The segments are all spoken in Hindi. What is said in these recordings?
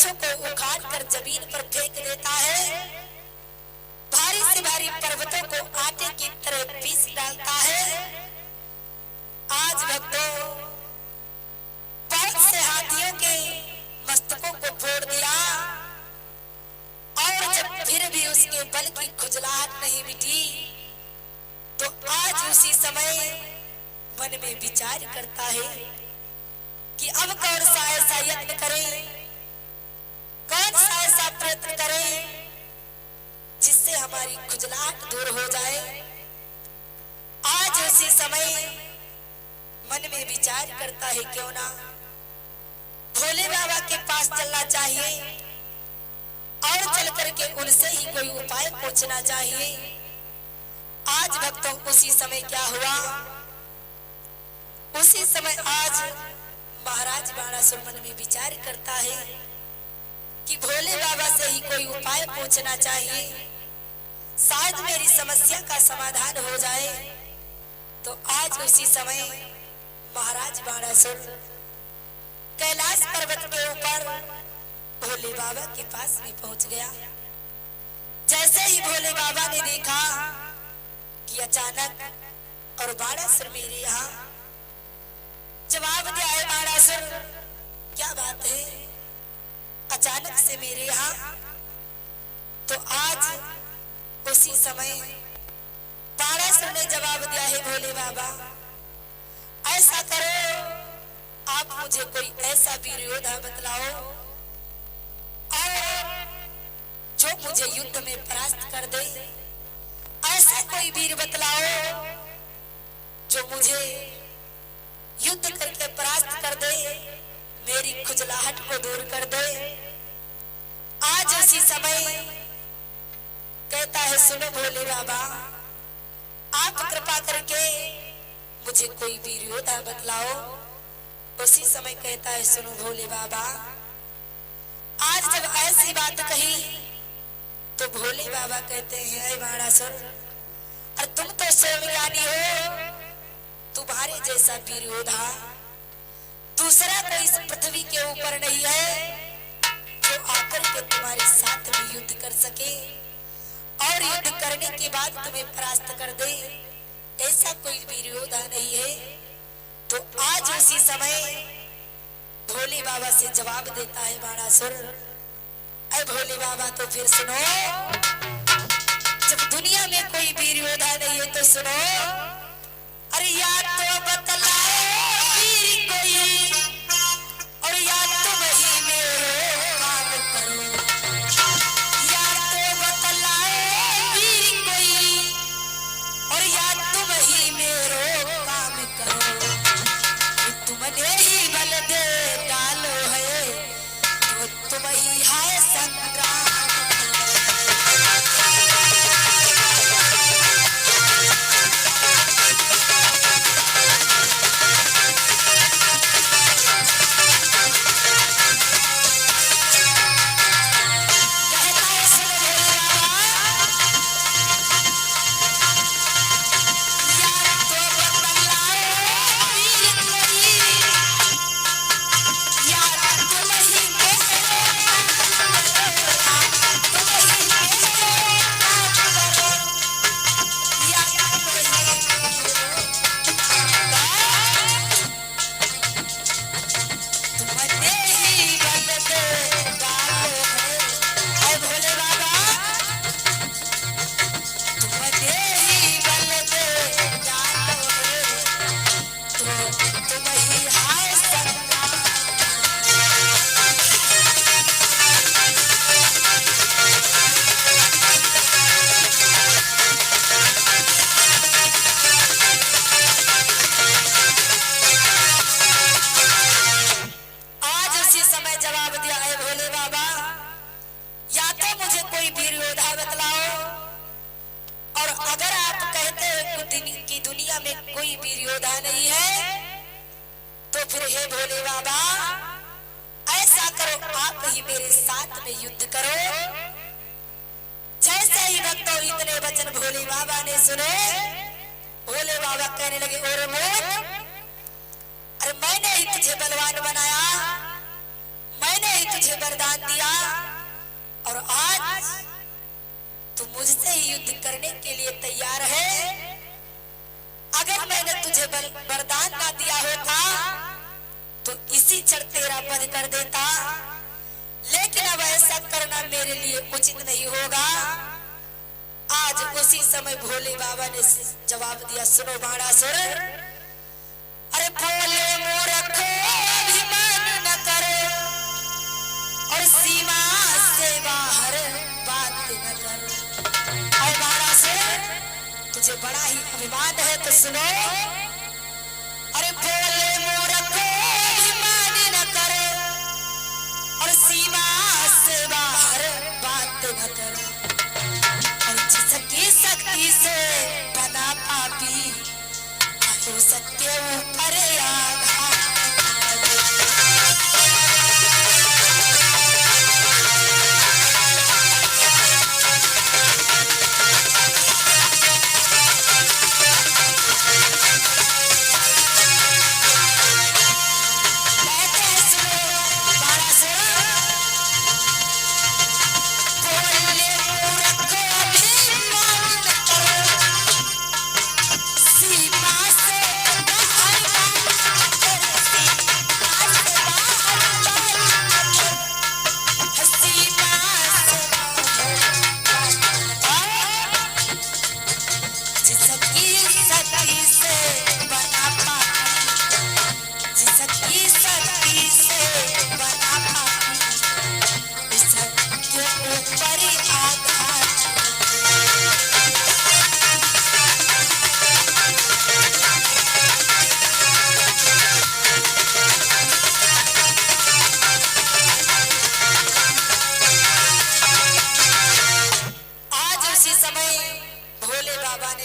वृक्षों को उखाड़ कर जमीन पर फेंक देता है, भारी से भारी पर्वतों को आटे की तरह पीस डालता है। आज भक्तों बहुत से हाथियों के मस्तकों को फोड़ दिया और जब फिर भी उसके बल की खुजलाहट नहीं मिटी तो आज उसी समय मन में विचार करता है कि अब कौन सा ऐसा यत्न करें, कौन सा ऐसा प्रयत्न करें जिससे हमारी खुजलाहट दूर हो जाए। आज उसी समय मन में विचार करता है क्यों ना भोले बाबा के पास चलना चाहिए और चल करके उनसे ही कोई उपाय पूछना चाहिए। आज भक्तों उसी समय क्या हुआ, उसी समय आज महाराज बाणासुर मन में विचार करता है कि भोले बाबा से ही कोई उपाय पूछना चाहिए, शायद मेरी समस्या का समाधान हो जाए। तो आज उसी समय महाराज बाणासुर कैलाश पर्वत के ऊपर भोले बाबा के पास भी पहुंच गया। जैसे ही भोले बाबा ने देखा कि अचानक और बाणासुर मेरे यहाँ, जवाब दिया है बाणासुर क्या बात है अचानक से मेरे यहाँ। तो आज उसी समय बाणासुर ने जवाब दिया है भोले बाबा ऐसा करो, आप मुझे कोई ऐसा वीर योद्धा बतलाओ और जो मुझे युद्ध में परास्त कर दे। ऐसा कोई वीर बतलाओ जो मुझे युद्ध करके परास्त कर दे, मेरी खुजलाहट को दूर कर दे। आज उसी समय कहता है सुनो भोले बाबा, आप कृपा करके मुझे कोई वीर योद्धा बतलाओ। उसी समय कहता है सुनो भोले बाबा, आज जब ऐसी बात कही तो भोले बाबा कहते हैं अरे बाणासुर, और तुम तो स्वयं ज्ञानी हो, तुम्हारे जैसा वीर योद्धा दूसरा कोई इस पृथ्वी के ऊपर नहीं है जो आकर के तुम्हारे साथ में युद्ध कर सके और युद्ध करने के बाद तुम्हें परास्त कर दे। ऐसा कोई वीर योद्धा नहीं है। तो आज उसी समय भोले बाबा से जवाब देता है बाणासुर, अरे भोले बाबा तो फिर सुनो, जब दुनिया में कोई वीर योद्धा नहीं है तो सुनो, अरे याद तो बतलाओ वीर कोई और याद तो वही मेरो काम करो। याद तो बतलाओ वीर कोई और याद तो वही मेरो काम करो। तुमने ही बल दे डालो है तो तुम ही है संग्राम। वरदान दिया युद्ध करने के लिए तैयार है। अगर मैंने तुझे वरदान ना दिया होता तो इसी क्षण तेरा वध कर देता, लेकिन अब ऐसा करना मेरे लिए उचित नहीं होगा। आज उसी समय भोले बाबा ने जवाब दिया, सुनो बाणासुर, अरे भोले मूर्ख अभिमान न करे और सीमा से बाहर बात न कर। और बाणासुर तुझे बड़ा ही अभिमान है तो सुनो, अरे भोले मूर्ख अभिमान न करे और सीमा से बाहर बात न कर। और जिसकी शक्ति से बना पापी तो सत्य ऊपर आघात।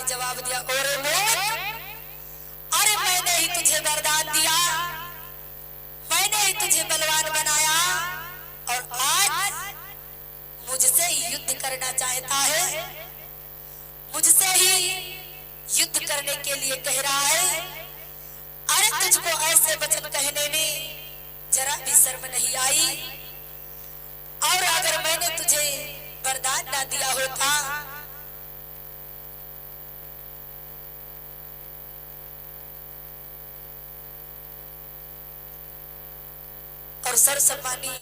जवाब दिया, ओरे मोर, अरे मैंने ही तुझे वरदान दिया, मैंने ही तुझे बलवान बनाया और आज मुझसे युद्ध करना चाहता है, मुझसे ही युद्ध करने के लिए कह रहा है। अरे तुझको ऐसे वचन कहने में जरा भी शर्म नहीं आई? और अगर मैंने तुझे वरदान ना दिया होता और सर सम्मानी